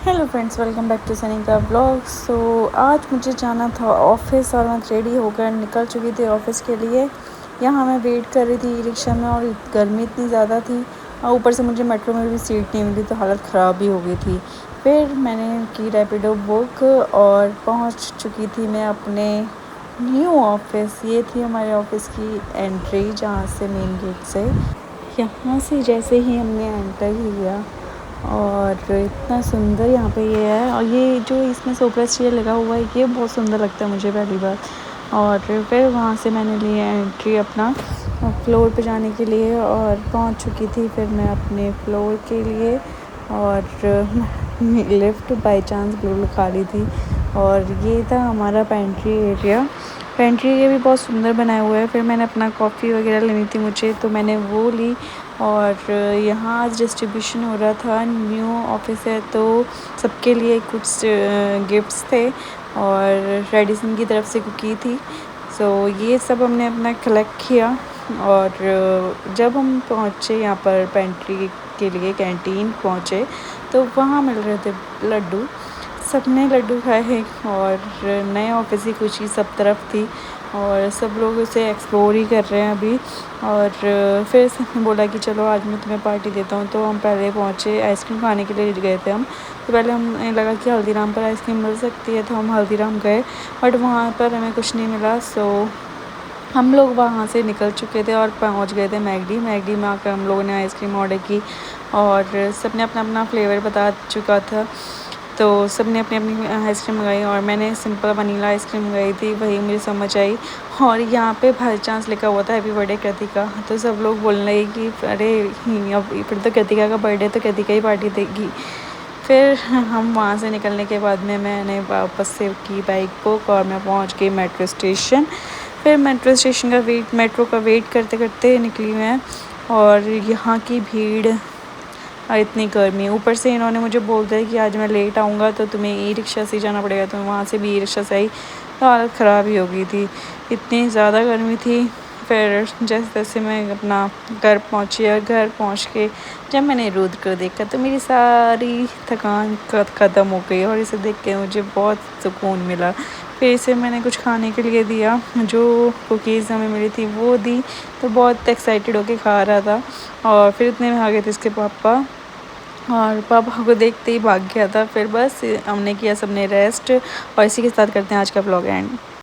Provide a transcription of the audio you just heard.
Hello friends, welcome back to Sanika blog. So आज मुझे जाना था ऑफ़िस और मैं रेडी होकर निकल चुकी थी ऑफ़िस के लिए। यहाँ मैं वेट कर रही थी रिक्शा में और गर्मी इतनी ज़्यादा थी और ऊपर से मुझे मेट्रो में भी सीट नहीं मिली तो हालत ख़राब भी हो गई थी। फिर मैंने की रैपिडो बुक और पहुँच चुकी थी मैं अपने न्यू ऑफ़िस। ये थी हमारे ऑफ़िस की एंट्री, जहाँ से मेन गेट से। यहाँ से जैसे ही हमने एंटर किया और इतना सुंदर यहाँ पे ये है, और ये जो इसमें सोफ़ा चेयर लगा हुआ है ये बहुत सुंदर लगता है मुझे पहली बार। और फिर वहाँ से मैंने लिया एंट्री अपना फ्लोर पे जाने के लिए और पहुँच चुकी थी फिर मैं अपने फ्लोर के लिए। और लिफ्ट बाय चांस बिल्कुल खाली थी और ये था हमारा पेंट्री एरिया। पेंट्री एरिया भी बहुत सुंदर बनाया हुआ है। फिर मैंने अपना कॉफ़ी वगैरह लेनी थी मुझे, तो मैंने वो ली। और यहाँ आज डिस्ट्रीब्यूशन हो रहा था, न्यू ऑफिस है तो सबके लिए कुछ गिफ्ट्स थे और रेडिसन की तरफ से कुकी थी। सो ये सब हमने अपना कलेक्ट किया। और जब हम पहुँचे यहाँ पर पेंट्री के लिए, कैंटीन पहुँचे तो वहाँ मिल रहे थे लड्डू। सबने लड्डू खाए हैं और नए ऑफिस की खुशी सब तरफ थी और सब लोग उसे एक्सप्लोर ही कर रहे हैं अभी। और फिर सबने बोला कि चलो आज मैं तुम्हें पार्टी देता हूँ, तो हम पहले पहुँचे। आइसक्रीम खाने के लिए गए थे हम, तो पहले हमें लगा कि हल्दीराम पर आइसक्रीम मिल सकती है तो हम हल्दीराम गए, बट वहाँ पर हमें कुछ नहीं मिला। सो हम लोग वहाँ से निकल चुके थे और पहुँच गए थे मैगडी में आकर हम लोगों ने आइसक्रीम ऑर्डर की और सबने अपना अपना फ्लेवर बता चुका था, तो सब ने अपनी अपनी आइसक्रीम मंगाई और मैंने सिंपल वनीला आइसक्रीम मंगाई थी, वही मुझे समझ आई। और यहाँ पे बाई चांस लिखा हुआ था हैप्पी बर्थडे कृतिका, तो सब लोग बोलने लगे कि अरे अब फिर तो कृतिका का बर्थडे तो कृतिका ही पार्टी देगी। फिर हम वहाँ से निकलने के बाद में मैंने वापस से की बाइक बुक और मैं पहुँच गई मेट्रो स्टेशन। फिर मेट्रो स्टेशन का मेट्रो का वेट करते करते निकली मैं। और यहाँ की भीड़ और इतनी गर्मी, ऊपर से इन्होंने मुझे बोल दिया कि आज मैं लेट आऊँगा तो तुम्हें ई रिक्शा से जाना पड़ेगा, तो वहाँ से भी ई रिक्शा से आई तो हालत ख़राब ही हो गई थी, इतनी ज़्यादा गर्मी थी। फिर जैसे तैसे मैं अपना घर पहुँची और घर पहुँच के जब मैंने रुद्र को देखा तो मेरी सारी थकान ख़त्म हो गई और इसे देख के मुझे बहुत सुकून मिला। फिर इसे मैंने कुछ खाने के लिए दिया, जो कुकीज़ हमें मिली थी वो दी, तो बहुत एक्साइटेड होके खा रहा था। और फिर इतने में आ गए थे इसके पापा और पापा को देखते ही भाग गया था। फिर बस हमने किया सबने रेस्ट और इसी के साथ करते हैं आज का व्लॉग एंड।